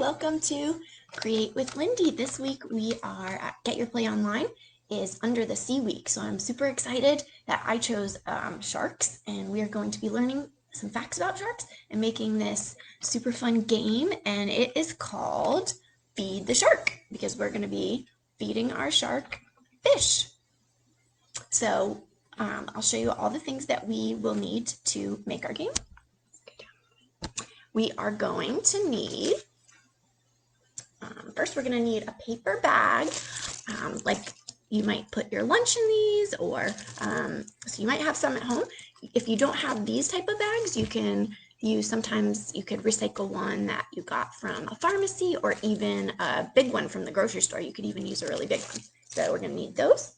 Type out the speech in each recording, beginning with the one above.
welcome to Create with Lindy. This week we are at Get Your Play Online is Under the Sea week, so I'm super excited that I chose sharks, and we are going to be learning some facts about sharks and making this super fun game, and it is called Feed the Shark because we're going to be feeding our shark fish. So I'll show you all the things that we will need to make our game. We are going to need, first we're going to need a paper bag, like you might put your lunch in these, or so you might have some at home. If you don't have these type of bags, you can use, sometimes you could recycle one that you got from a pharmacy, or even a big one from the grocery store. You could even use a really big one. So we're going to need those.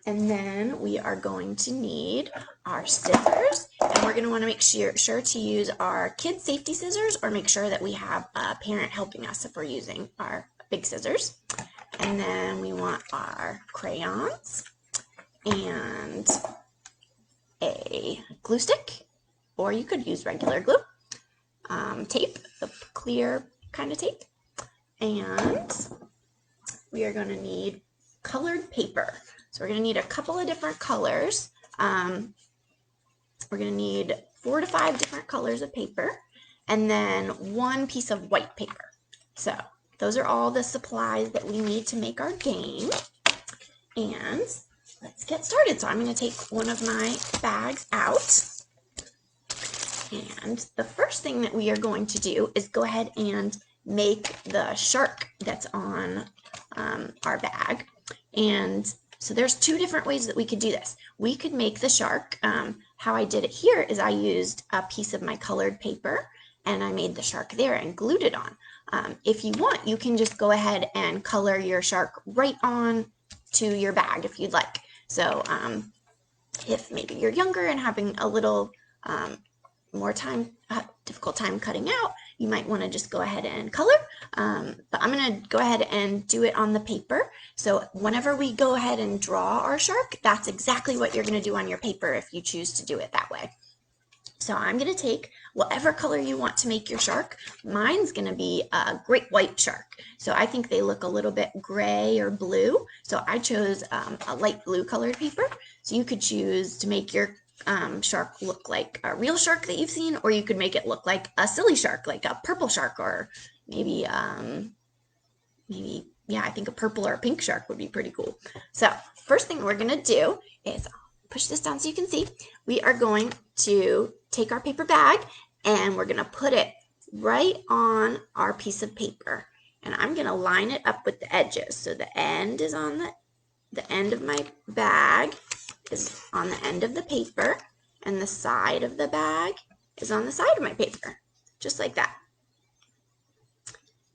And then we are going to need our scissors, and we're going to want to make sure to use our kid safety scissors, or make sure that we have a parent helping us if we're using our big scissors. And then we want our crayons and a glue stick, or you could use regular glue, tape, the clear kind of tape, and we are going to need colored paper. So we're going to need a couple of different colors. We're going to need 4 to 5 different colors of paper, and then 1 piece of white paper. So those are all the supplies that we need to make our game. And let's get started. So I'm going to take one of my bags out. And the first thing that we are going to do is go ahead and make the shark that's on our bag. And so there's 2 different ways that we could do this. We could make the shark. How I did it here is I used a piece of my colored paper, and I made the shark there and glued it on. If you want, you can just go ahead and color your shark right on to your bag if you'd like. So if maybe you're younger and having a little more difficult time cutting out, you might want to just go ahead and color. But I'm going to go ahead and do it on the paper. So whenever we go ahead and draw our shark, that's exactly what you're going to do on your paper if you choose to do it that way. So I'm going to take whatever color you want to make your shark. Mine's going to be a great white shark. So I think they look a little bit gray or blue. So I chose a light blue colored paper. So you could choose to make your shark look like a real shark that you've seen, or you could make it look like a silly shark, like a purple shark, or maybe yeah, I think a purple or a pink shark would be pretty cool. So first thing we're gonna do is push this down so you can see. We are going to take our paper bag and we're gonna put it right on our piece of paper, and I'm gonna line it up with the edges. So the end is on the end of my bag is on the end of the paper, and the side of the bag is on the side of my paper, just like that.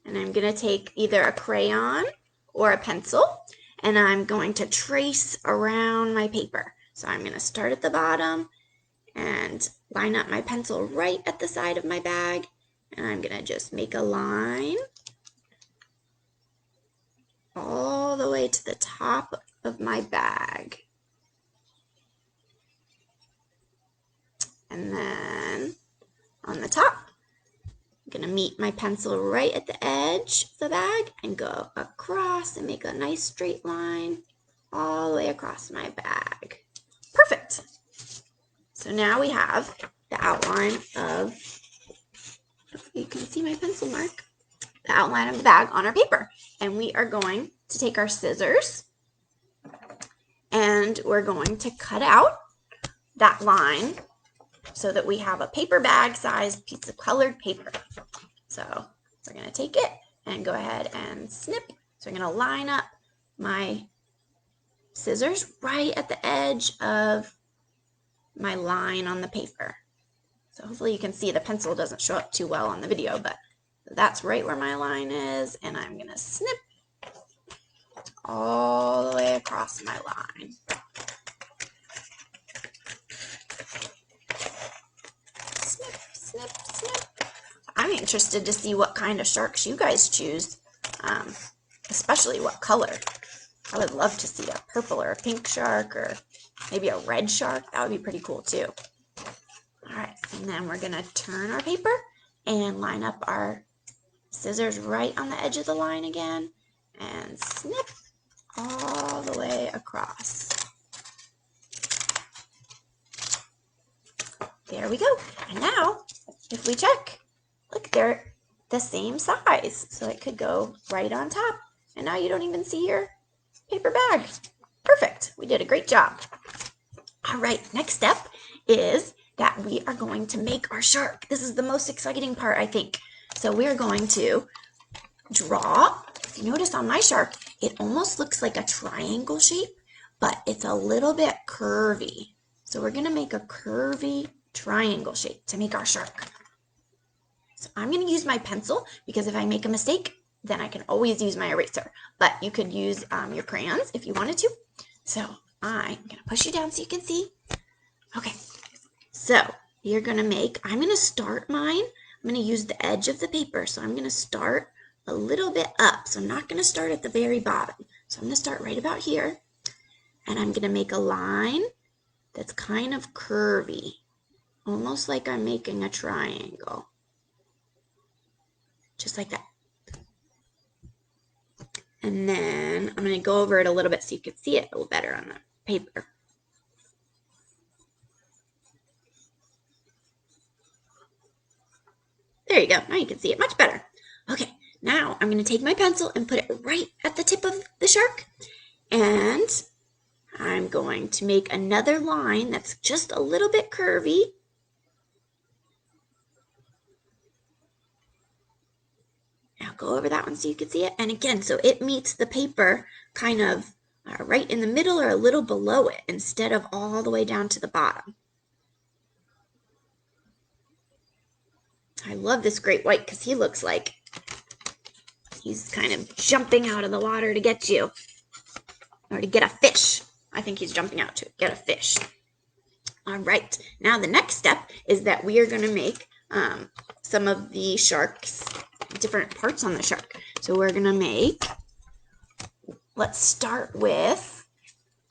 And I'm going to take either a crayon or a pencil, and I'm going to trace around my paper. So I'm going to start at the bottom and line up my pencil right at the side of my bag, and I'm going to just make a line all the way to the top of my bag. And then on the top, I'm going to meet my pencil right at the edge of the bag and go across and make a nice straight line all the way across my bag. Perfect. So now we have the outline of, you can see my pencil mark, the outline of the bag on our paper. And we are going to take our scissors and we're going to cut out that line so that we have a paper bag sized piece of colored paper. So we're going to take it and go ahead and snip. So I'm going to line up my scissors right at the edge of my line on the paper. So hopefully you can see the pencil doesn't show up too well on the video, but that's right where my line is, and I'm going to snip all the way across my line. Snip, snip. I'm interested to see what kind of sharks you guys choose, especially what color. I would love to see a purple or a pink shark, or maybe a red shark. That would be pretty cool too. All right, and then we're going to turn our paper and line up our Scissors right on the edge of the line again, and snip all the way across. There we go. And now, if we check, look, they're the same size. So it could go right on top. And now you don't even see your paper bag. Perfect. We did a great job. All right, next step is that we are going to make our shark. This is the most exciting part, I think. So we're going to draw. If you notice on my shark, it almost looks like a triangle shape, but it's a little bit curvy. So we're going to make a curvy triangle shape to make our shark. So I'm going to use my pencil because if I make a mistake, then I can always use my eraser. But you could use your crayons if you wanted to. So I'm going to push you down so you can see. Okay, so you're going to I'm going to start mine. I'm going to use the edge of the paper. So I'm going to start a little bit up. So I'm not going to start at the very bottom. So I'm going to start right about here. And I'm going to make a line that's kind of curvy. Almost like I'm making a triangle. Just like that. And then I'm going to go over it a little bit so you can see it a little better on the paper. There you go. Now you can see it much better. Okay, now I'm going to take my pencil and put it right at the tip of the shark. And I'm going to make another line that's just a little bit curvy. I'll go over that one so you can see it. And again, so it meets the paper kind of right in the middle or a little below it instead of all the way down to the bottom. I love this great white because he looks like he's kind of jumping out of the water to get you or to get a fish. I think he's jumping out to get a fish. All right, now the next step is that we are going to make some of the shark's different parts on the shark. So we're going to make, let's start with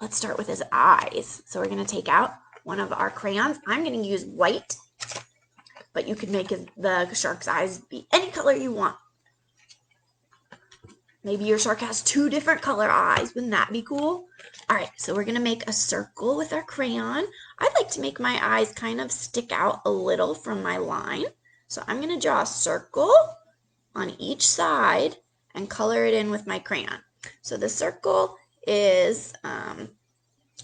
his eyes. So we're going to take out one of our crayons. I'm going to use white, but you could make the shark's eyes be any color you want. Maybe your shark has 2 different color eyes. Wouldn't that be cool? All right, so we're going to make a circle with our crayon. I like to make my eyes kind of stick out a little from my line. So I'm going to draw a circle on each side and color it in with my crayon. So the circle is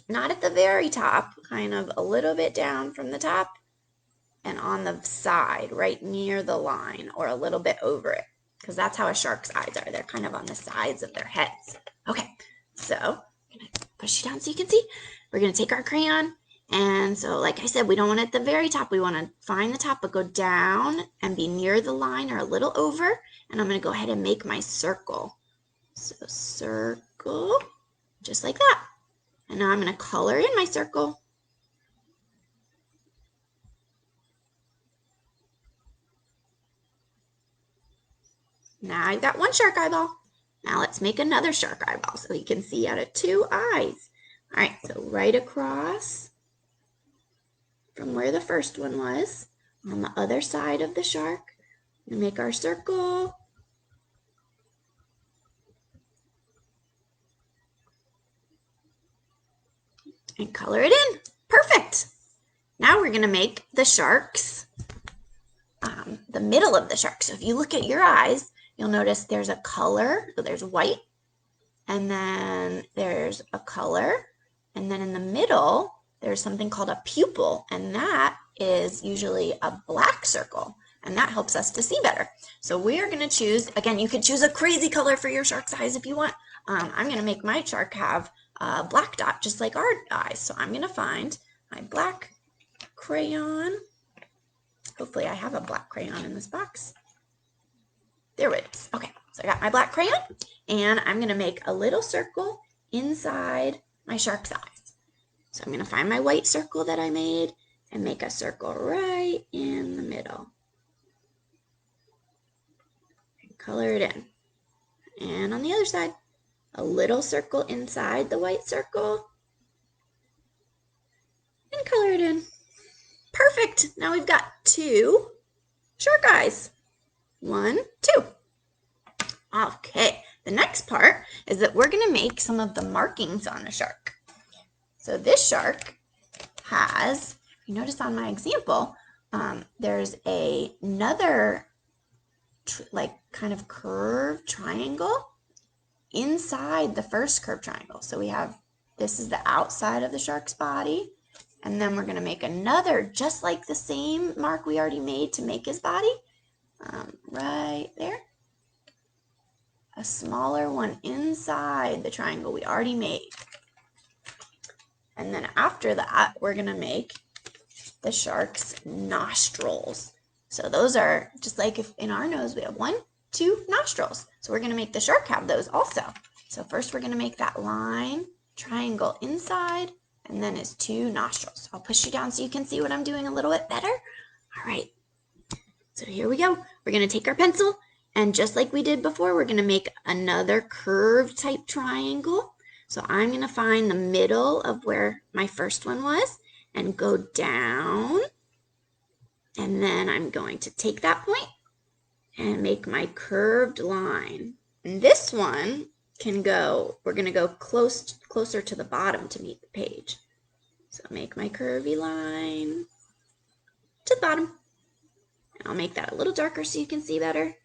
not at the very top, kind of a little bit down from the top and on the side, right near the line or a little bit over it, because that's how a shark's eyes are. They're kind of on the sides of their heads. Okay, so I'm going to push you down so you can see. We're going to take our crayon. And so, like I said, we don't want it at the very top. We want to find the top, but go down and be near the line or a little over. And I'm going to go ahead and make my circle. So circle, just like that. And now I'm going to color in my circle. Now I've got one shark eyeball. Now let's make another shark eyeball so you can see out of 2 eyes. All right, so right across from where the first one was, on the other side of the shark, we make our circle. And color it in. Perfect. Now we're going to make the sharks, the middle of the shark. So if you look at your eyes, you'll notice there's a color. So there's white, and then there's a color, and then in the middle, there's something called a pupil, and that is usually a black circle, and that helps us to see better. So we are going to choose, again, you could choose a crazy color for your shark's eyes if you want. I'm going to make my shark have a black dot, just like our eyes. So I'm going to find my black crayon. Hopefully I have a black crayon in this box. There it is. Okay, so I got my black crayon, and I'm going to make a little circle inside my shark's eyes. So I'm going to find my white circle that I made and make a circle right in the middle. And color it in. And on the other side, a little circle inside the white circle. And color it in. Perfect. Now we've got 2 shark eyes. 1, 2. Okay, the next part is that we're going to make some of the markings on the shark. So this shark has, you notice on my example, there's another like kind of curved triangle inside the first curved triangle. So we have, this is the outside of the shark's body, and then we're going to make another just like the same mark we already made to make his body, right there. A smaller one inside the triangle we already made. And then after that, we're going to make the shark's nostrils. So those are just like if in our nose we have 1, 2 nostrils. So we're going to make the shark have those also. So first we're going to make that line, triangle inside, and then his 2 nostrils. I'll push you down so you can see what I'm doing a little bit better. All right. So here we go. We're going to take our pencil, and just like we did before, we're going to make another curved type triangle. So I'm going to find the middle of where my first one was and go down. And then I'm going to take that point and make my curved line. And this one can go, we're going to go closer to the bottom to meet the page. So make my curvy line to the bottom. And I'll make that a little darker so you can see better.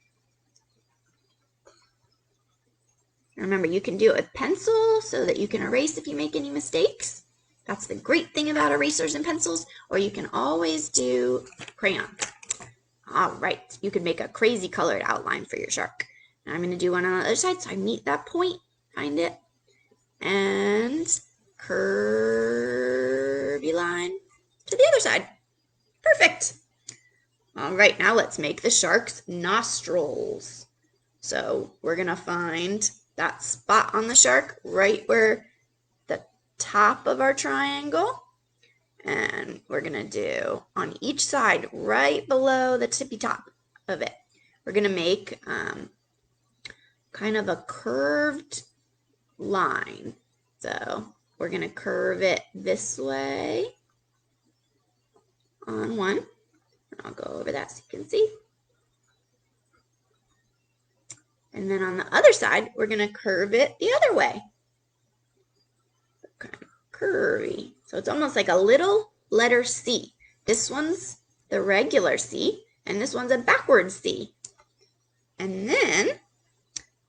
Remember, you can do it with pencil so that you can erase if you make any mistakes. That's the great thing about erasers and pencils, or you can always do crayons. All right, you can make a crazy colored outline for your shark. Now I'm going to do one on the other side, so I meet that point, find it, and curvy line to the other side. Perfect. All right, now let's make the shark's nostrils. So we're going to find that spot on the shark right where the top of our triangle, and we're going to do on each side right below the tippy top of it, we're going to make kind of a curved line. So we're going to curve it this way on one. I'll go over that so you can see. And then on the other side, we're going to curve it the other way. Kind of curvy. So it's almost like a little letter C. This one's the regular C, and this one's a backwards C. And then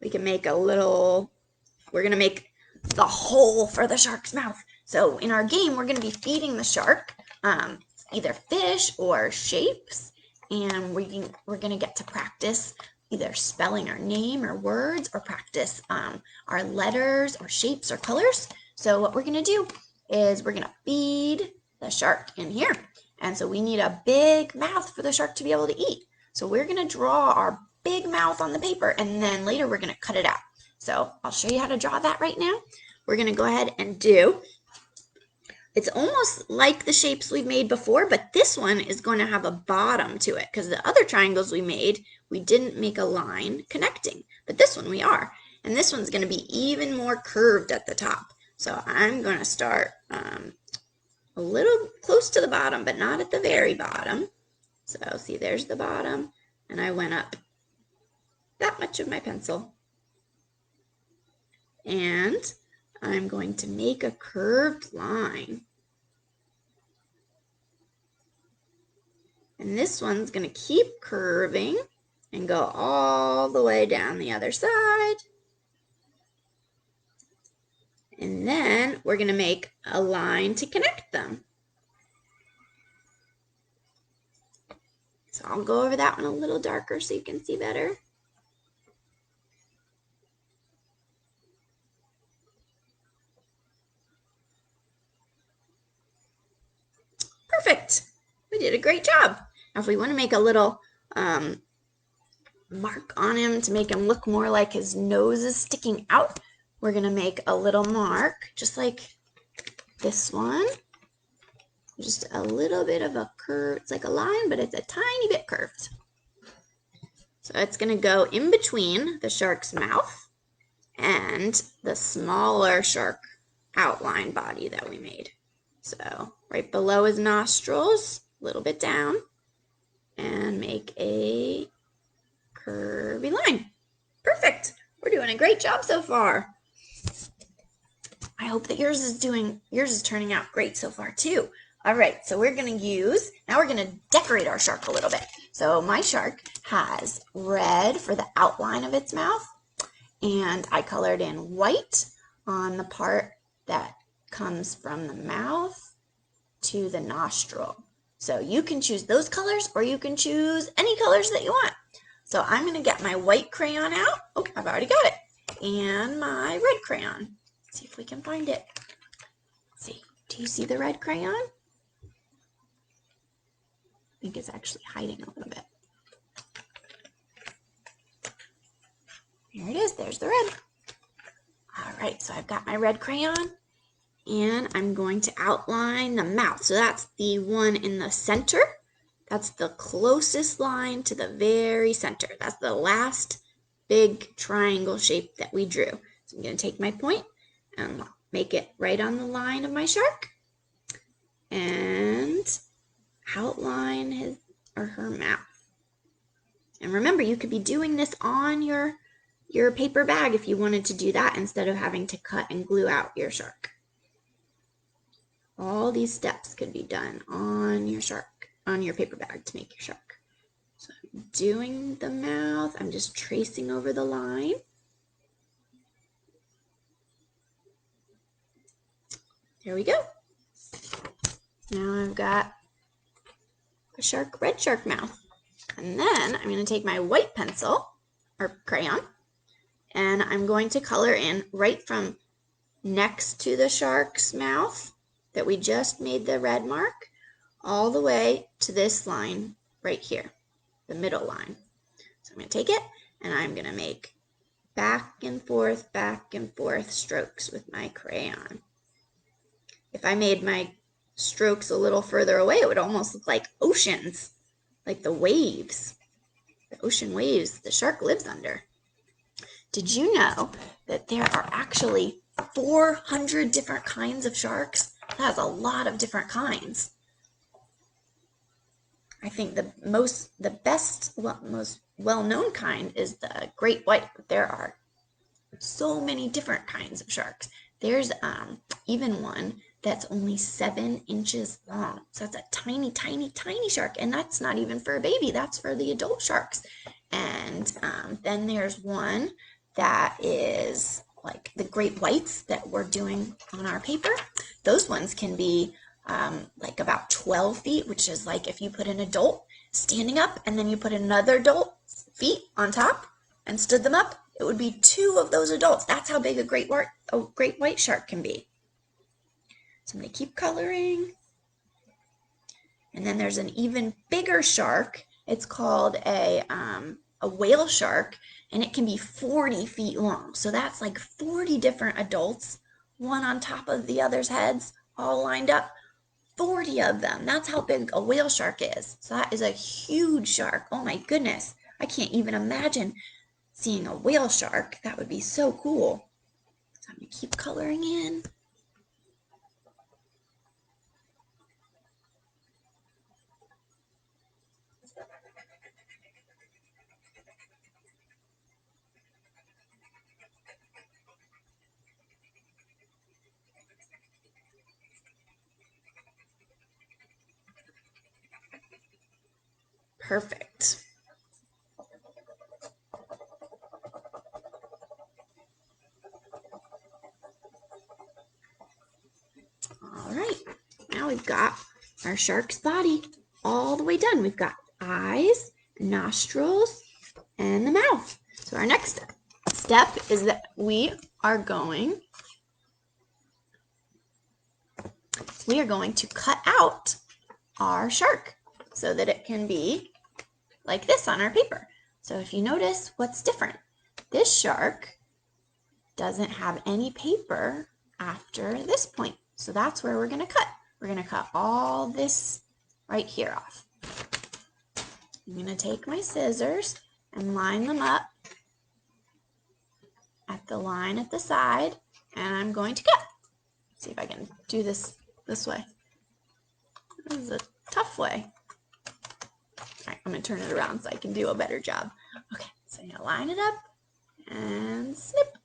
we can make a little, we're going to make the hole for the shark's mouth. So in our game, we're going to be feeding the shark either fish or shapes, and we're going to get to practice either spelling our name or words, or practice our letters or shapes or colors. So what we're going to do is we're going to feed the shark in here. And so we need a big mouth for the shark to be able to eat. So we're going to draw our big mouth on the paper, and then later we're going to cut it out. So I'll show you how to draw that right now. We're going to go ahead and do, it's almost like the shapes we've made before, but this one is going to have a bottom to it because the other triangles we made, we didn't make a line connecting, but this one we are. And this one's going to be even more curved at the top. So I'm going to start a little close to the bottom, but not at the very bottom. So see, there's the bottom, and I went up that much of my pencil. And I'm going to make a curved line. And this one's going to keep curving and go all the way down the other side. And then we're going to make a line to connect them. So I'll go over that one a little darker so you can see better. Perfect. We did a great job. Now if we want to make a little mark on him to make him look more like his nose is sticking out, we're going to make a little mark just like this one. Just a little bit of a curve. It's like a line, but it's a tiny bit curved. So it's going to go in between the shark's mouth and the smaller shark outline body that we made. So right below his nostrils, a little bit down, and make a curvy line. Perfect. We're doing a great job so far. I hope that yours is turning out great so far too. All right, so we're gonna now we're gonna decorate our shark a little bit. So my shark has red for the outline of its mouth, and I colored in white on the part that comes from the mouth to the nostril. So you can choose those colors, or you can choose any colors that you want. So I'm gonna get my white crayon out. Oh, I've already got it. And my red crayon. Let's see if we can find it. Let's see, do you see the red crayon? I think it's actually hiding a little bit. Here it is, there's the red. All right, so I've got my red crayon, and I'm going to outline the mouth. So that's the one in the center. That's the closest line to the very center. That's the last big triangle shape that we drew. So I'm going to take my point and make it right on the line of my shark and outline his or her mouth. And remember, you could be doing this on your paper bag if you wanted to do that instead of having to cut and glue out your shark. All these steps could be done on your shark, on your paper bag to make your shark. So I'm doing the mouth, I'm just tracing over the line. There we go. Now I've got a red shark mouth. And then I'm going to take my white pencil or crayon, and I'm going to color in right from next to the shark's mouth that we just made the red mark all the way to this line right here, the middle line. So I'm going to take it and I'm going to make back and forth strokes with my crayon. If I made my strokes a little further away, it would almost look like oceans, like the waves, the ocean waves the shark lives under. Did you know that there are actually 400 different kinds of sharks? That's a lot of different kinds. I think the most well-known kind is the great white, but there are so many different kinds of sharks. There's even one that's only 7 inches long. So that's a tiny, tiny, tiny shark. And that's not even for a baby. That's for the adult sharks. And then there's one that is like the great whites that we're doing on our paper. Those ones can be like about 12 feet, which is like if you put an adult standing up and then you put another adult feet on top and stood them up, it would be 2 of those adults. That's how big a great white shark can be. So I'm going to keep coloring. And then there's an even bigger shark. It's called a whale shark, and it can be 40 feet long. So that's like 40 different adults, one on top of the other's heads, all lined up. 40 of them. That's how big a whale shark is. So that is a huge shark. Oh my goodness. I can't even imagine seeing a whale shark. That would be so cool. So I'm going to keep coloring in. Perfect. All right, now we've got our shark's body all the way done. We've got eyes, nostrils, and the mouth. So our next step is that we are going to cut out our shark so that it can be like this on our paper. So if you notice what's different, this shark doesn't have any paper after this point. So that's where we're going to cut. We're going to cut all this right here off. I'm going to take my scissors and line them up at the line at the side, and I'm going to cut. Let's see if I can do this way. This is a tough way. All right, I'm going to turn it around so I can do a better job. Okay, so I'm going to line it up and snip.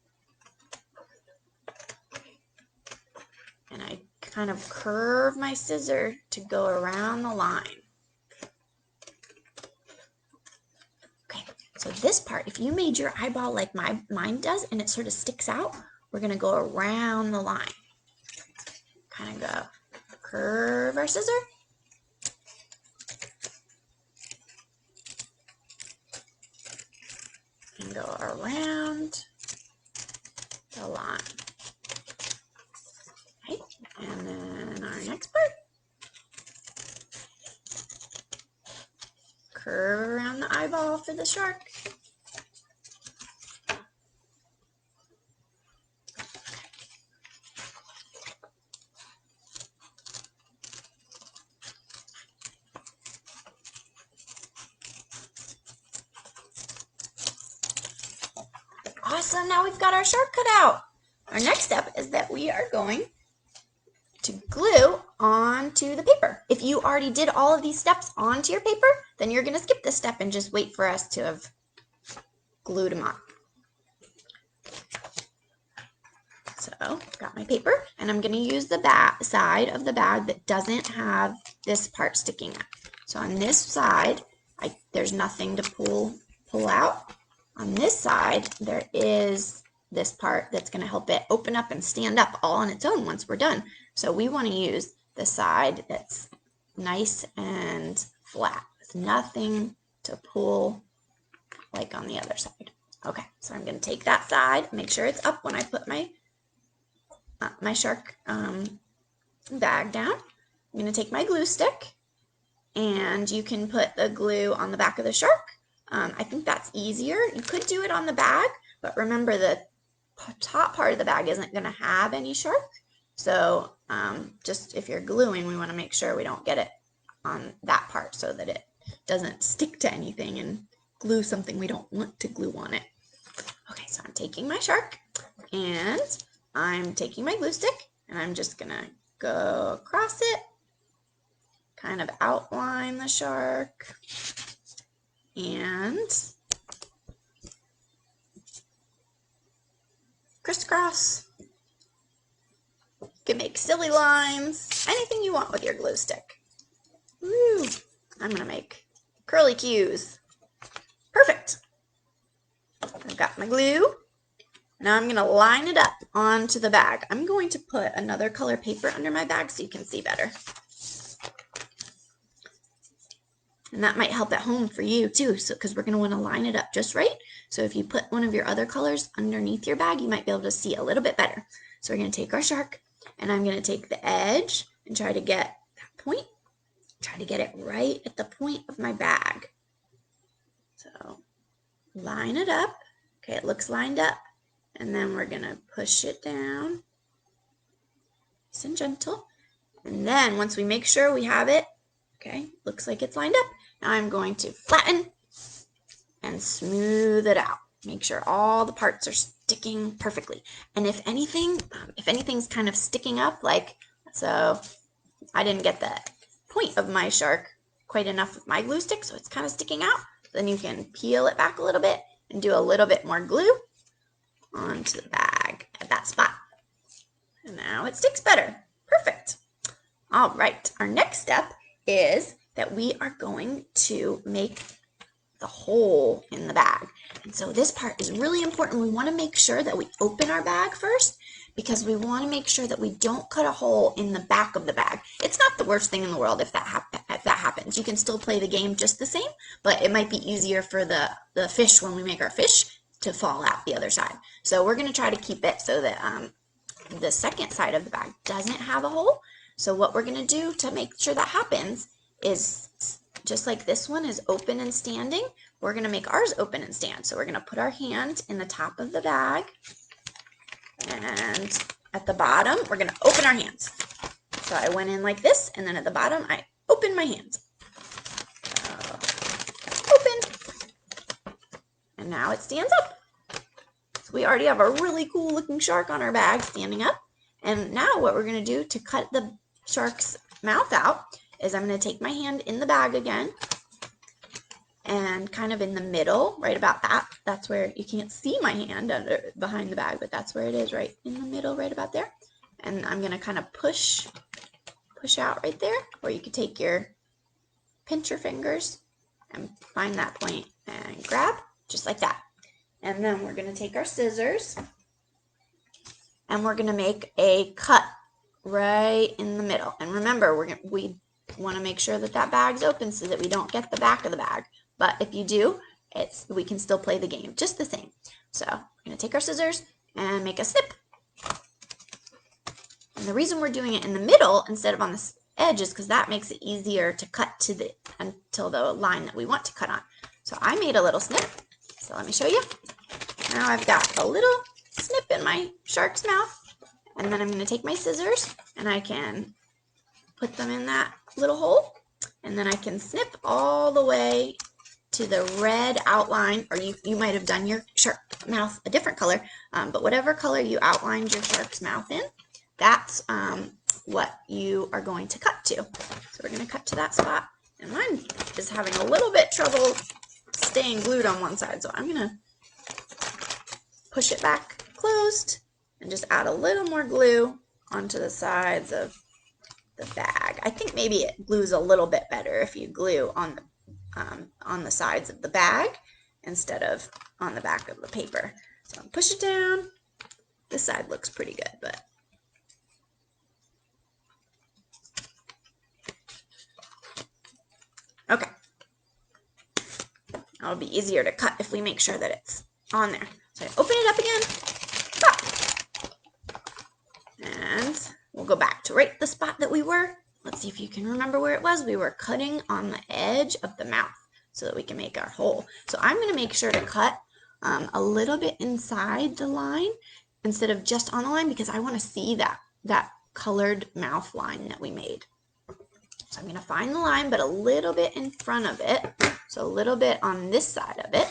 And I kind of curve my scissor to go around the line. Okay, so this part, if you made your eyeball like mine does and it sort of sticks out, we're going to go around the line. Kind of go, curve our scissor. And go around the line. Okay, and then our next part. Curve around the eyeball for the shark. Awesome, now we've got our shark cut out. Our next step is that we are going to glue onto the paper. If you already did all of these steps onto your paper, then you're going to skip this step and just wait for us to have glued them on. So, got my paper, and I'm going to use the side of the bag that doesn't have this part sticking out. So on this side, there's nothing to pull out. On this side, there is this part that's going to help it open up and stand up all on its own once we're done. So we want to use the side that's nice and flat with nothing to pull like on the other side. Okay, so I'm going to take that side, make sure it's up when I put my shark bag down. I'm going to take my glue stick, and you can put the glue on the back of the shark. I think that's easier. You could do it on the bag, but remember the top part of the bag isn't going to have any shark. So just if you're gluing, we want to make sure we don't get it on that part so that it doesn't stick to anything and glue something we don't want to glue on it. Okay, so I'm taking my shark, and I'm taking my glue stick, and I'm just going to go across it, kind of outline the shark, and crisscross. You can make silly lines, anything you want with your glue stick. Woo! I'm going to make curly cues. Perfect. I've got my glue. Now I'm going to line it up onto the bag. I'm going to put another color paper under my bag so you can see better. And that might help at home for you too, because we're going to want to line it up just right. So if you put one of your other colors underneath your bag, you might be able to see a little bit better. So we're going to take our shark, and I'm going to take the edge and try to get that point. Try to get it right at the point of my bag. So line it up. Okay, it looks lined up. And then we're going to push it down. Nice and gentle. And then once we make sure we have it, okay, looks like it's lined up. Now I'm going to flatten and smooth it out. Make sure all the parts are sticking perfectly. And if anything's kind of sticking up, like, so I didn't get the point of my shark quite enough with my glue stick, so it's kind of sticking out, then you can peel it back a little bit and do a little bit more glue onto the bag at that spot. And now it sticks better. Perfect. All right, our next step is that we are going to make the hole in the bag. And so this part is really important. We want to make sure that we open our bag first, because we want to make sure that we don't cut a hole in the back of the bag. It's not the worst thing in the world if that happens. You can still play the game just the same, but it might be easier for the fish when we make our fish to fall out the other side. So we're going to try to keep it so that the second side of the bag doesn't have a hole. So what we're going to do to make sure that happens is, just like this one is open and standing, we're going to make ours open and stand. So we're going to put our hand in the top of the bag, and at the bottom we're going to open our hands. So I went in like this, and then at the bottom I opened my hands. Open. And now it stands up. So we already have a really cool looking shark on our bag standing up. And now what we're going to do to cut the shark's mouth out is I'm going to take my hand in the bag again, and kind of in the middle, right about that. That's where you can't see my hand behind the bag, but that's where it is, right in the middle, right about there. And I'm gonna kind of push out right there, or you could take your pincher fingers and find that point and grab, just like that. And then we're gonna take our scissors and we're gonna make a cut right in the middle. And remember, we want to make sure that that bag's open so that we don't get the back of the bag. But if you do, we can still play the game just the same. So we're going to take our scissors and make a snip. And the reason we're doing it in the middle instead of on the edge is because that makes it easier to cut to until the line that we want to cut on. So I made a little snip. So let me show you. Now I've got a little snip in my shark's mouth. And then I'm going to take my scissors and I can put them in that little hole. And then I can snip all the way to the red outline, or you might have done your shark mouth a different color, but whatever color you outlined your shark's mouth in, that's what you are going to cut to. So we're going to cut to that spot. And mine is having a little bit trouble staying glued on one side, so I'm going to push it back closed and just add a little more glue onto the sides of the bag. I think maybe it glues a little bit better if you glue on the sides of the bag instead of on the back of the paper. So I'll push it down. This side looks pretty good, but okay. It'll be easier to cut if we make sure that it's on there. So I open it up again. Stop. And we'll go back to right the spot that we were. Let's see if you can remember where it was. We were cutting on the edge of the mouth so that we can make our hole. So I'm going to make sure to cut a little bit inside the line instead of just on the line because I want to see that colored mouth line that we made. So I'm going to find the line, but a little bit in front of it. So a little bit on this side of it.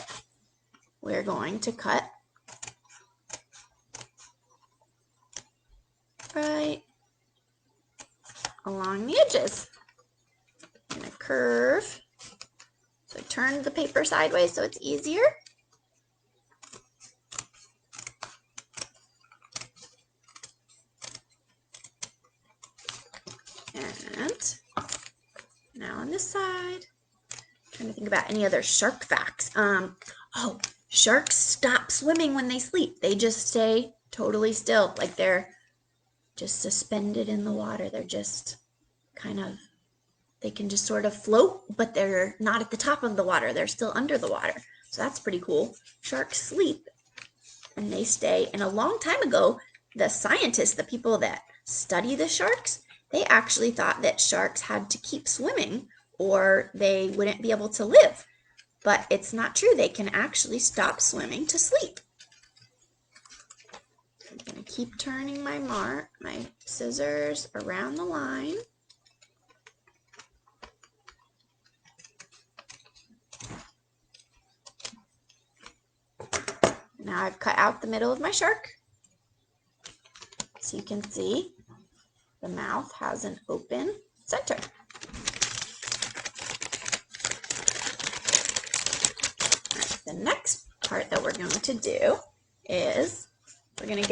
We're going to cut right along the edges. I'm going to curve. So turn the paper sideways so it's easier. And now on this side, I'm trying to think about any other shark facts. Oh, sharks stop swimming when they sleep. They just stay totally still, like they're just suspended in the water. They're just they can just sort of float, but they're not at the top of the water. They're still under the water. So that's pretty cool. Sharks sleep and they stay. And a long time ago, the scientists, the people that study the sharks, they actually thought that sharks had to keep swimming or they wouldn't be able to live. But it's not true. They can actually stop swimming to sleep. I'm going to keep turning my scissors around the line. Now I've cut out the middle of my shark. So you can see the mouth has an open center. Right, the next part that we're going to do is we're going to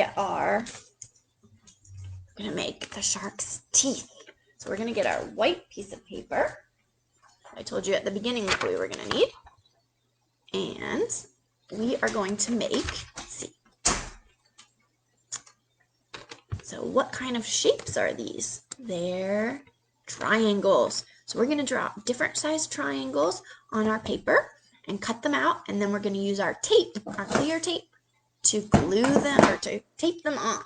make the shark's teeth. So we're going to get our white piece of paper. I told you at the beginning what we were going to need. And we are going to make, let's see. So what kind of shapes are these? They're triangles. So we're going to draw different sized triangles on our paper and cut them out. And then we're going to use our tape, our clear tape, to glue them or to tape them on.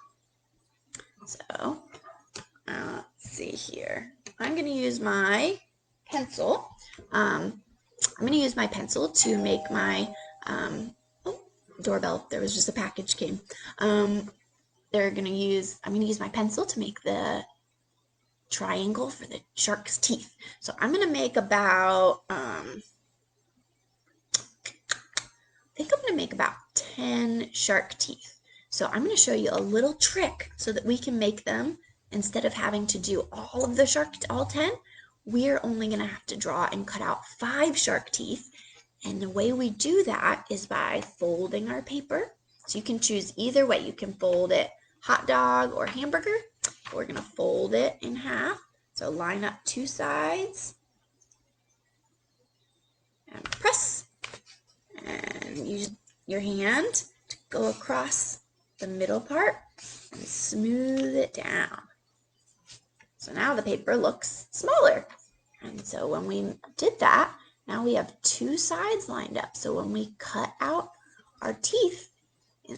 So let's see here. I'm going to use my pencil. I'm going to use my pencil to make my doorbell. There was just a package came. I'm going to use my pencil to make the triangle for the shark's teeth. So I'm going to make about, I think I'm going to make about 10 shark teeth. So I'm going to show you a little trick so that we can make them instead of having to do all of all 10. We're only going to have to draw and cut out 5 shark teeth And the way we do that is by folding our paper. So you can choose either way. You can fold it hot dog or hamburger. We're going to fold it in half. So line up two sides and press. And use your hand to go across the middle part and smooth it down. So now the paper looks smaller. And so when we did that, now we have two sides lined up. So when we cut out our teeth,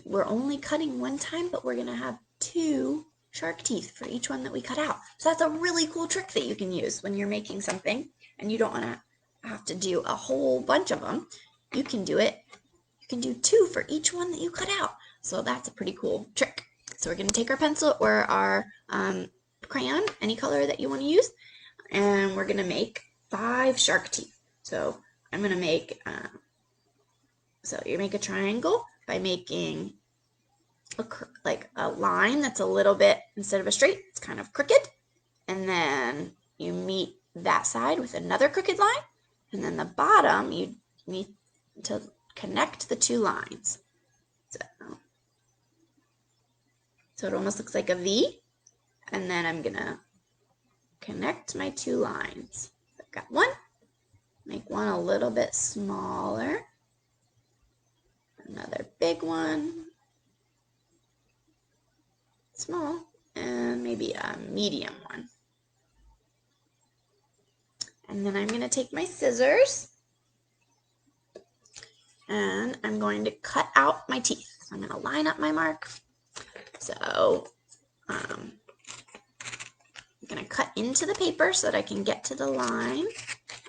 we're only cutting one time, but we're going to have two shark teeth for each one that we cut out. So that's a really cool trick that you can use when you're making something and you don't want to have to do a whole bunch of them. You can do it. You can do two for each one that you cut out. So that's a pretty cool trick. So we're going to take our pencil or our crayon, any color that you want to use, and we're going to make 5 shark teeth. So I'm going to make, so you make a triangle by making a line that's a little bit, instead of a straight, it's kind of crooked. And then you meet that side with another crooked line. And then the bottom, you need to connect the two lines. So it almost looks like a V. And then I'm going to connect my two lines. I've got one. Make one a little bit smaller. Another big one. Small. And maybe a medium one. And then I'm going to take my scissors and I'm going to cut out my teeth. So I'm going to line up my mark. So I'm going to cut into the paper so that I can get to the line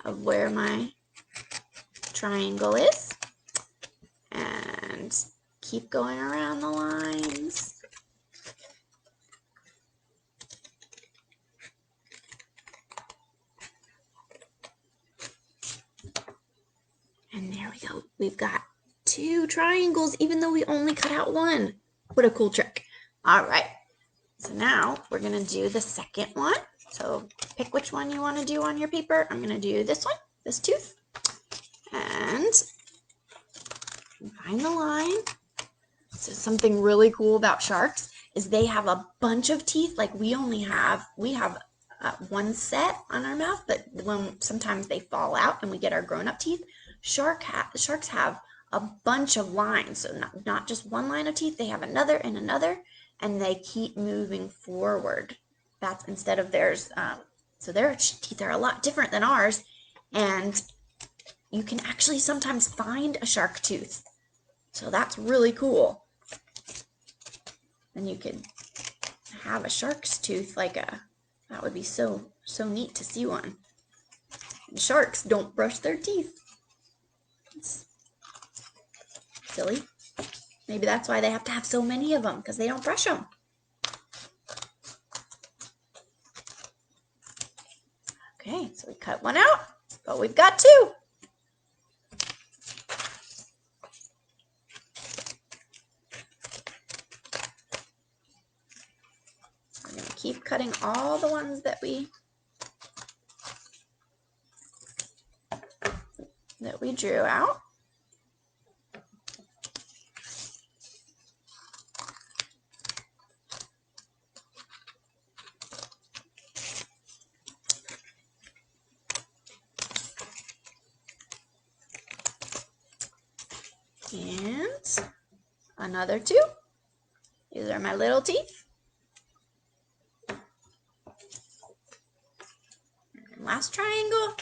of where my triangle is. And keep going around the lines. And there we go. We've got 2 triangles, even though we only cut out one. What a cool trick. All right. So now we're going to do the second one. So pick which one you want to do on your paper. I'm going to do this one, this tooth. And find the line. So something really cool about sharks is they have a bunch of teeth. Like we have one set on our mouth, but when sometimes they fall out and we get our grown-up teeth, sharks have a bunch of lines. So not just one line of teeth, they have another and another, and they keep moving forward. That's instead of theirs. So their teeth are a lot different than ours, and you can actually sometimes find a shark tooth. So that's really cool. And you could have a shark's tooth that would be so neat to see one. And sharks don't brush their teeth. It's silly. Maybe that's why they have to have so many of them, because they don't brush them. Okay, so we cut one out, but we've got 2. We're going to keep cutting all the ones that we drew out. And another 2. These are my little teeth. And last triangle.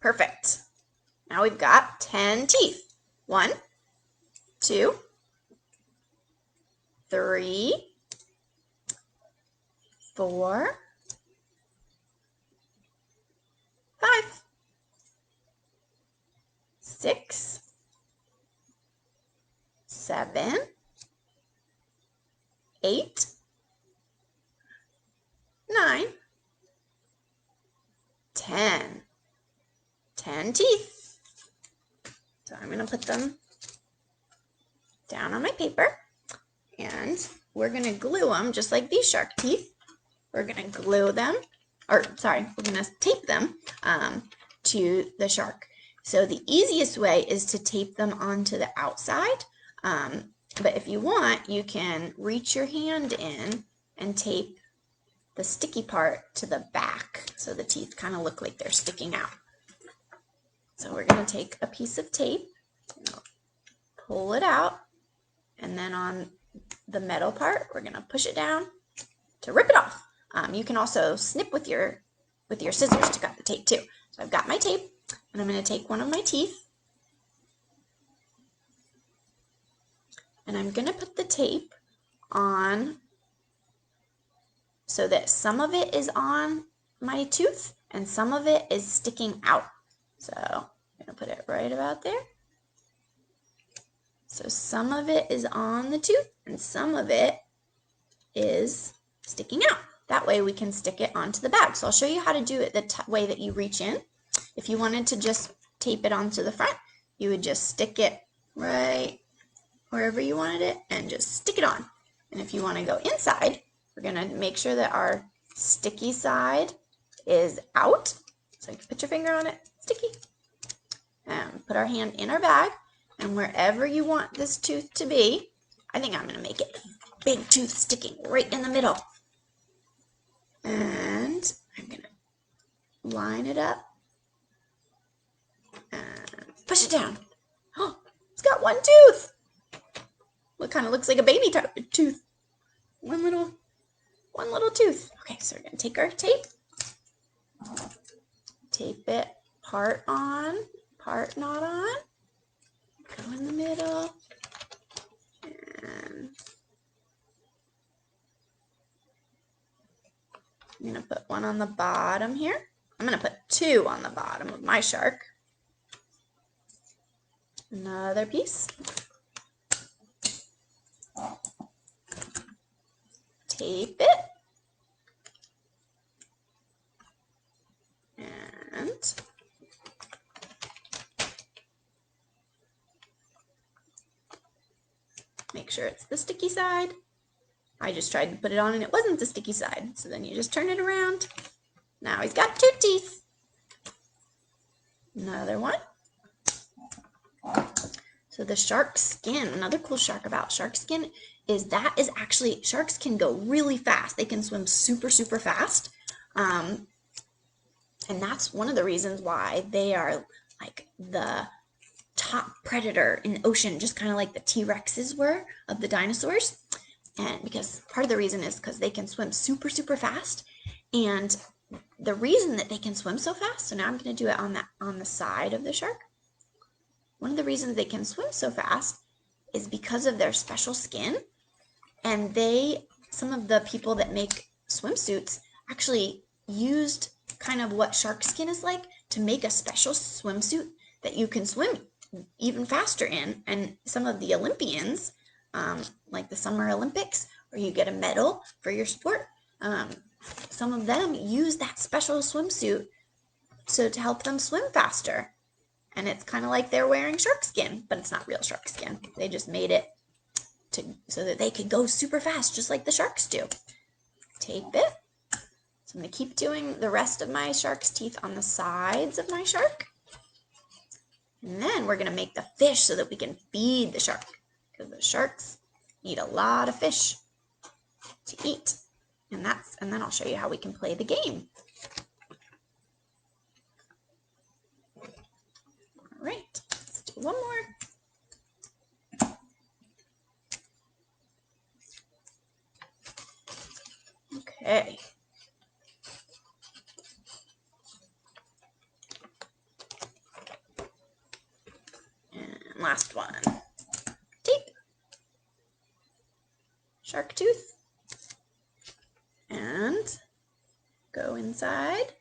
Perfect. Now we've got 10 teeth. 1, 2, 3, 4, 5, 6, 7, 8, 9, 10. 10 teeth. So I'm going to put them down on my paper, and we're going to glue them just like these shark teeth. We're going to glue them, or sorry, we're going to tape them to the shark. So the easiest way is to tape them onto the outside, but if you want, you can reach your hand in and tape the sticky part to the back so the teeth kind of look like they're sticking out. So we're going to take a piece of tape, pull it out, and then on the metal part, we're going to push it down to rip it off. You can also snip with your scissors to cut the tape too. So I've got my tape, and I'm going to take one of my teeth, and I'm going to put the tape on so that some of it is on my tooth and some of it is sticking out. So I'm going to put it right about there. So some of it is on the tooth and some of it is sticking out. That way we can stick it onto the bag. So I'll show you how to do it the way that you reach in. If you wanted to just tape it onto the front, you would just stick it right wherever you wanted it and just stick it on. And if you want to go inside, we're going to make sure that our sticky side is out. So you can put your finger on it, sticky, and put our hand in our bag. And wherever you want this tooth to be, I think I'm going to make it a big tooth sticking right in the middle. And I'm going to line it up and push it down. Oh, it's got one tooth. It kind of looks like a baby tooth. One little tooth. Okay, so we're going to take our tape, tape it part on, part not on, go in the middle, and I'm going to put one on the bottom here. I'm going to put two on the bottom of my shark. Another piece. Tape it. And make sure it's the sticky side. I just tried to put it on and it wasn't the sticky side. So then you just turn it around. Now he's got two teeth. Another one. So the shark skin, another cool shark about shark skin is actually, sharks can go really fast. They can swim super, super fast. And that's one of the reasons why they are like the top predator in the ocean, just kind of like the T-Rexes were of the dinosaurs. And because part of the reason is because they can swim super, super fast. And the reason that they can swim so fast, so now I'm going to do it on the side of the shark. One of the reasons they can swim so fast is because of their special skin. And some of the people that make swimsuits actually used kind of what shark skin is like to make a special swimsuit that you can swim even faster in. And some of the Olympians, like the Summer Olympics, where you get a medal for your sport, some of them use that special swimsuit to help them swim faster. And it's kind of like they're wearing shark skin, but it's not real shark skin. They just made it so that they could go super fast, just like the sharks do. Tape it. So I'm going to keep doing the rest of my shark's teeth on the sides of my shark. And then we're going to make the fish so that we can feed the shark, because the sharks need a lot of fish to eat. And then I'll show you how we can play the game. All right, let's do one more. Okay. And last one. Tape. Shark tooth. And go inside.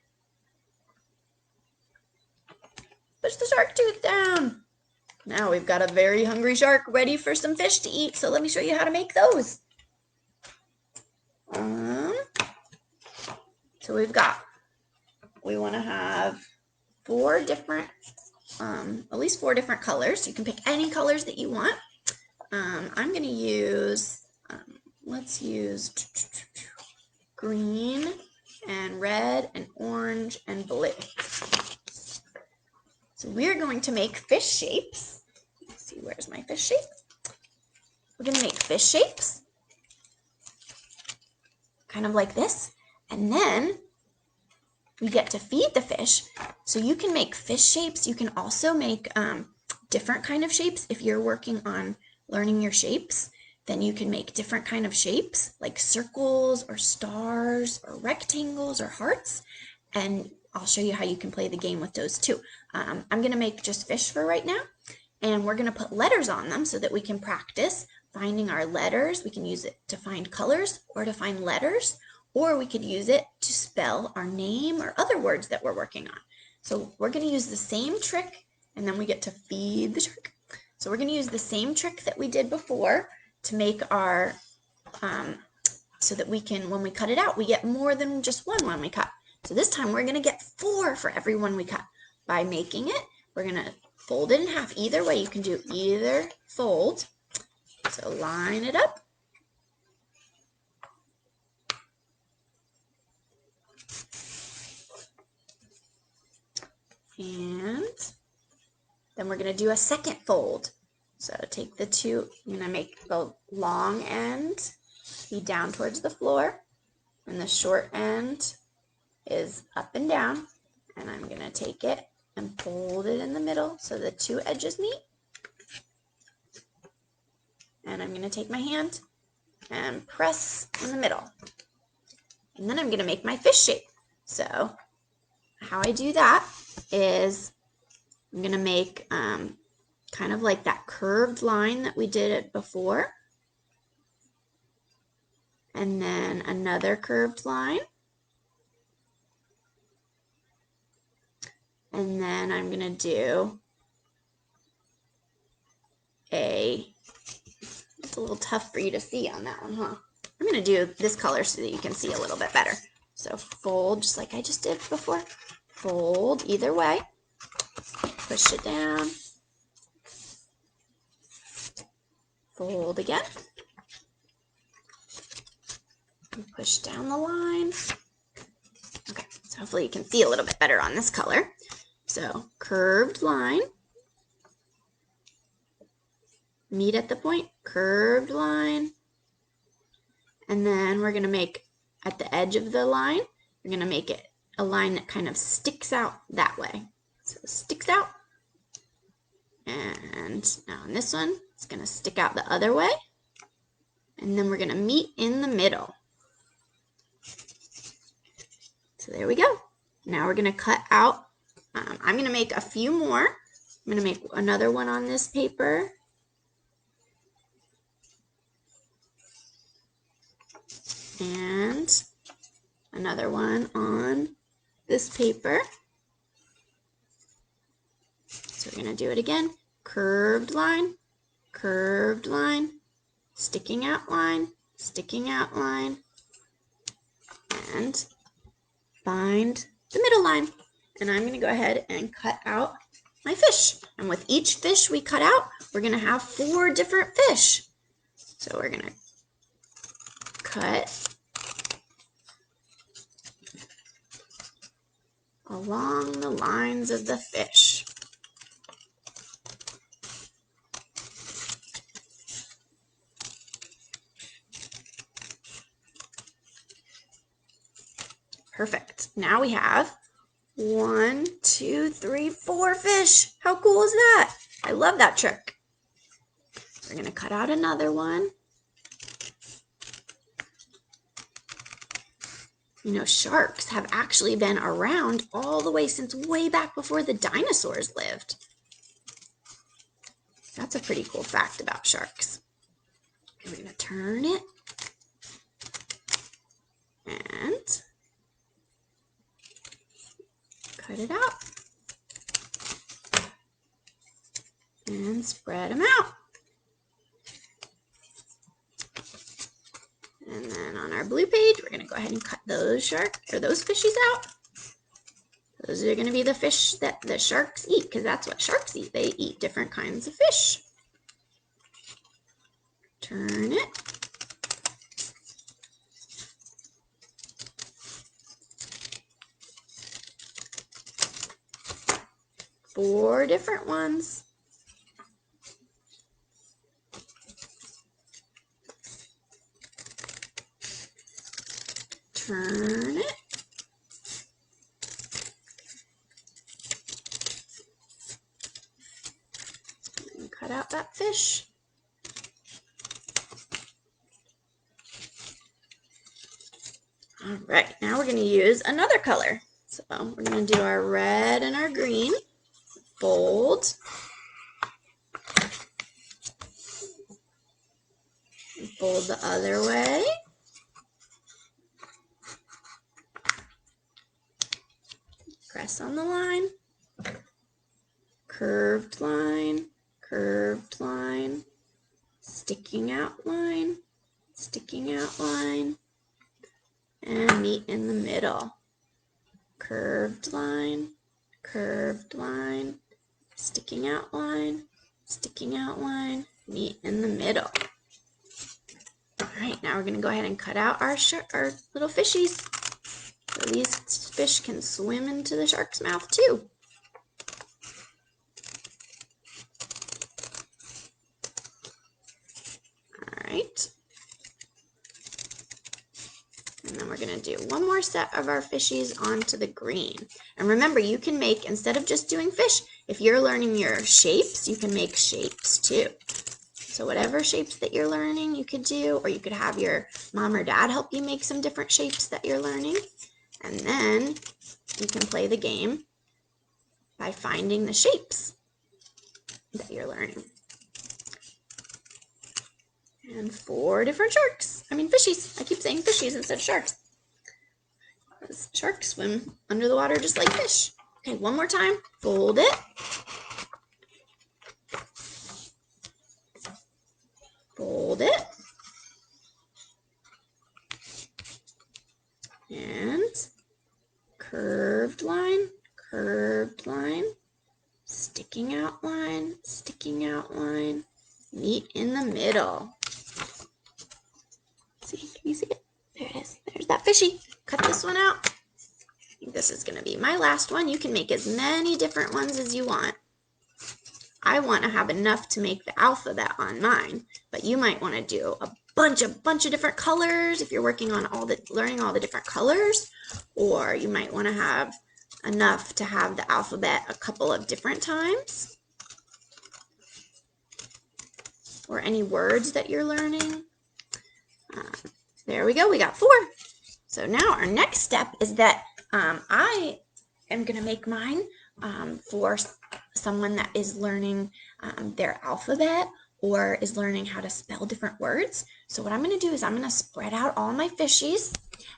Push the shark tooth down. Now we've got a very hungry shark ready for some fish to eat. So let me show you how to make those. So we want to have 4 different at least 4 different colors. You can pick any colors that you want. I'm going to use, let's use green and red and orange and blue. So we're going to make fish shapes. Let's see, where's my fish shape? We're going to make fish shapes, kind of like this, and then we get to feed the fish. So you can make fish shapes. You can also make different kind of shapes. If you're working on learning your shapes, then you can make different kind of shapes, like circles or stars or rectangles or hearts, and I'll show you how you can play the game with those too. I'm going to make just fish for right now, and we're going to put letters on them so that we can practice finding our letters. We can use it to find colors or to find letters, or we could use it to spell our name or other words that we're working on. So we're going to use the same trick, and then we get to feed the shark. So we're going to use the same trick that we did before to make our, so that we can, when we cut it out, we get more than just one when we cut. So this time we're going to get 4 for every one we cut. By making it, we're going to fold it in half. Either way, you can do either fold. So line it up. And then we're going to do a second fold. So take the 2, I'm going to make the long end be down towards the floor, and the short end is up and down, and I'm going to take it and fold it in the middle so the 2 edges meet. And I'm going to take my hand and press in the middle. And then I'm going to make my fish shape. So how I do that is I'm going to make kind of like that curved line that we did it before. And then another curved line. And then I'm going to do it's a little tough for you to see on that one, huh? I'm going to do this color so that you can see a little bit better. So fold just like I just did before. Fold either way. Push it down. Fold again. And push down the line. Okay, so hopefully you can see a little bit better on this color. So curved line. Meet at the point, curved line. And then we're going to make, at the edge of the line, we're going to make it a line that kind of sticks out that way. So it sticks out. And now on this one, it's going to stick out the other way. And then we're going to meet in the middle. So there we go. Now we're going to cut out. I'm going to make a few more. I'm going to make another one on this paper. And another one on this paper. So we're going to do it again. Curved line, sticking out line, and find the middle line. And I'm going to go ahead and cut out my fish. And with each fish we cut out, we're going to have 4 different fish. So we're going to cut along the lines of the fish. Perfect. Now we have 1, 2, 3, 4 fish. How cool is that? I love that trick. We're going to cut out another one. You know, sharks have actually been around all the way since way back before the dinosaurs lived. That's a pretty cool fact about sharks. Okay, we're going to turn it. And cut it out. And spread them out. And then on our blue page, we're going to go ahead and cut those fishies out. Those are going to be the fish that the sharks eat, because that's what sharks eat. They eat different kinds of fish. Turn it. Four different ones. Turn it. And cut out that fish. All right, now we're going to use another color. So we're going to do our red and our green. Fold. Fold the other way. Press on the line. Curved line, curved line, sticking out line, sticking out line, and meet in the middle. Curved line, sticking out line, meet in the middle. All right, now we're going to go ahead and cut out our little fishies. So these fish can swim into the shark's mouth too. All right. And then we're going to do one more set of our fishies onto the green. And remember, you can make, instead of just doing fish, if you're learning your shapes, you can make shapes too. So whatever shapes that you're learning, you could do, or you could have your mom or dad help you make some different shapes that you're learning. And then you can play the game by finding the shapes that you're learning. And four different fishies. I keep saying fishies instead of sharks. Because sharks swim under the water just like fish. Okay, one more time. Fold it. Fold it. And curved line, sticking out line, meet in the middle. See, can you see it? There it is. There's that fishy. Cut this one out. I think this is going to be my last one. You can make as many different ones as you want. I want to have enough to make the alphabet on mine, but you might want to do a bunch of different colors if you're working on learning all the different colors, or you might want to have enough to have the alphabet a couple of different times, or any words that you're learning. There we go, we got 4. So now our next step is that I am going to make mine for someone that is learning their alphabet or is learning how to spell different words. So what I'm going to do is I'm going to spread out all my fishies,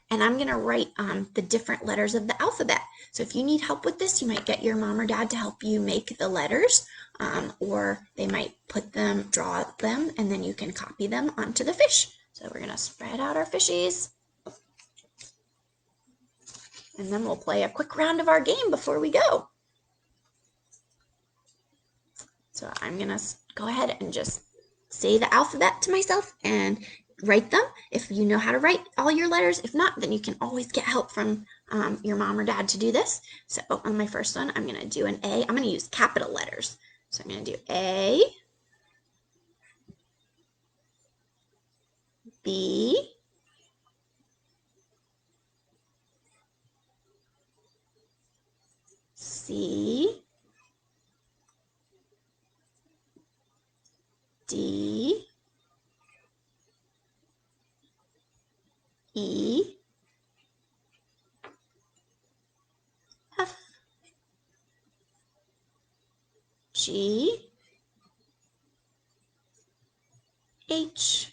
and I'm going to write the different letters of the alphabet. So if you need help with this, you might get your mom or dad to help you make the letters, or they might draw them, and then you can copy them onto the fish. So we're going to spread out our fishies, and then we'll play a quick round of our game before we go. So I'm going to go ahead and just say the alphabet to myself and write them. If you know how to write all your letters, if not, then you can always get help from your mom or dad to do this. So on my first one, I'm going to do an A. I'm going to use capital letters. So I'm going to do A, B, C, D, E, F, G, H,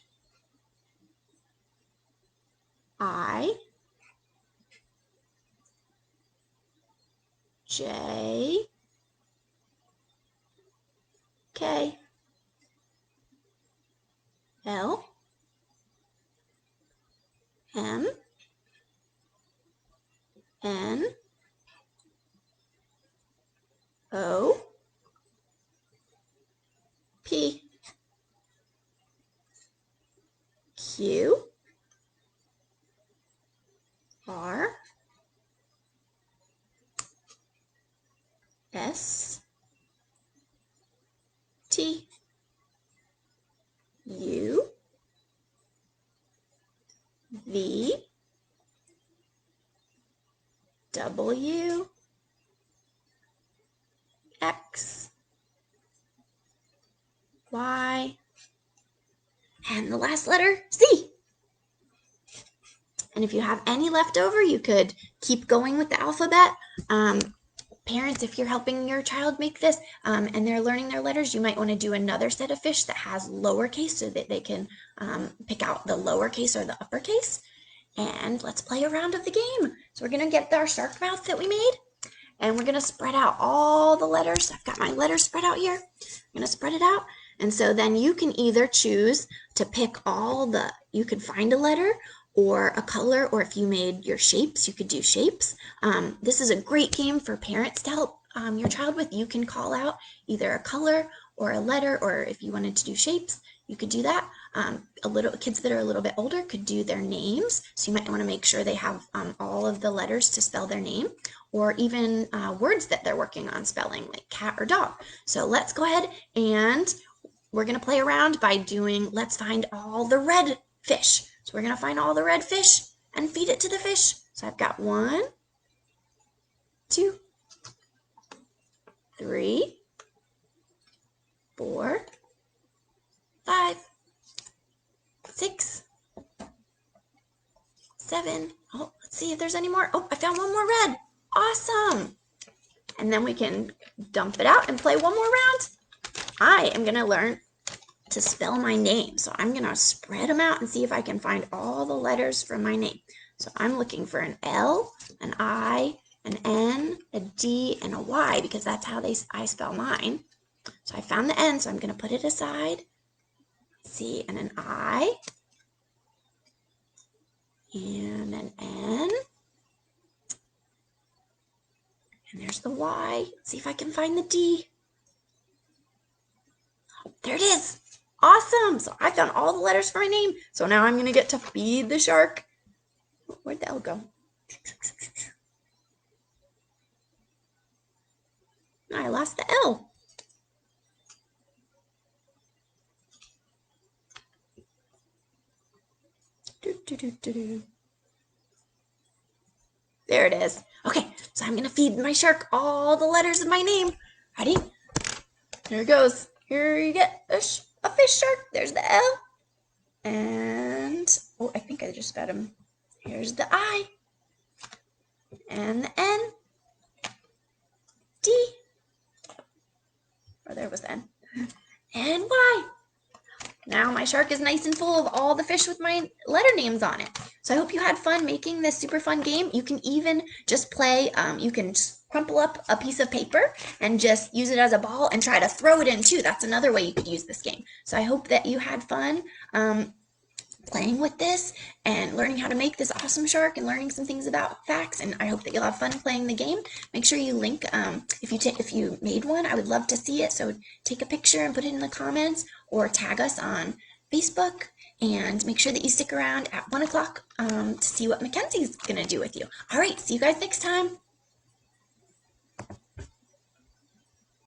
I, J, K, L, M, N, O, P, Q, R, S, T, U, V, W, X, Y, and the last letter, Z. And if you have any left over, you could keep going with the alphabet. Parents, if you're helping your child make this and they're learning their letters, you might want to do another set of fish that has lowercase so that they can pick out the lowercase or the uppercase. And let's play a round of the game. So we're going to get our shark mouth that we made, and we're going to spread out all the letters. I've got my letters spread out here. I'm going to spread it out. And so then you can either choose to pick you can find a letter or a color, or if you made your shapes, you could do shapes. This is a great game for parents to help your child with. You can call out either a color or a letter, or if you wanted to do shapes, you could do that. Kids that are a little bit older could do their names, so you might want to make sure they have all of the letters to spell their name, or even words that they're working on spelling, like cat or dog. So let's go ahead and we're going to play around by doing, let's find all the red fish. So we're going to find all the red fish and feed it to the fish. So I've got 1, 2, 3, 4, 5, 6, 7. Oh, let's see if there's any more. Oh, I found one more red. Awesome. And then we can dump it out and play one more round. I am going to learn to spell my name. So I'm going to spread them out and see if I can find all the letters from my name. So I'm looking for an L, an I, an N, a D, and a Y, because that's how I spell mine. So I found the N, so I'm going to put it aside. Let's see, and an I, and an N, and there's the Y. Let's see if I can find the D. Oh, there it is. Awesome. So I found all the letters for my name. So now I'm going to get to feed the shark. Where'd the L go? I lost the L. There it is. Okay, so I'm going to feed my shark all the letters of my name. Ready? Here it goes. Here you get a fish shark. There's the L. And, oh, I think I just fed him. Here's the I. And the N. D. Oh, there was the N. And Y. Now my shark is nice and full of all the fish with my letter names on it. So I hope you had fun making this super fun game. You can even just play, you can just crumple up a piece of paper and just use it as a ball and try to throw it in too. That's another way you could use this game. So I hope that you had fun playing with this and learning how to make this awesome shark and learning some things about facts, and I hope that you'll have fun playing the game. Make sure you link if you made one. I would love to see it, so take a picture and put it in the comments or tag us on Facebook, and make sure that you stick around at 1 o'clock to see what Mackenzie's gonna do with you. All right, see you guys next time.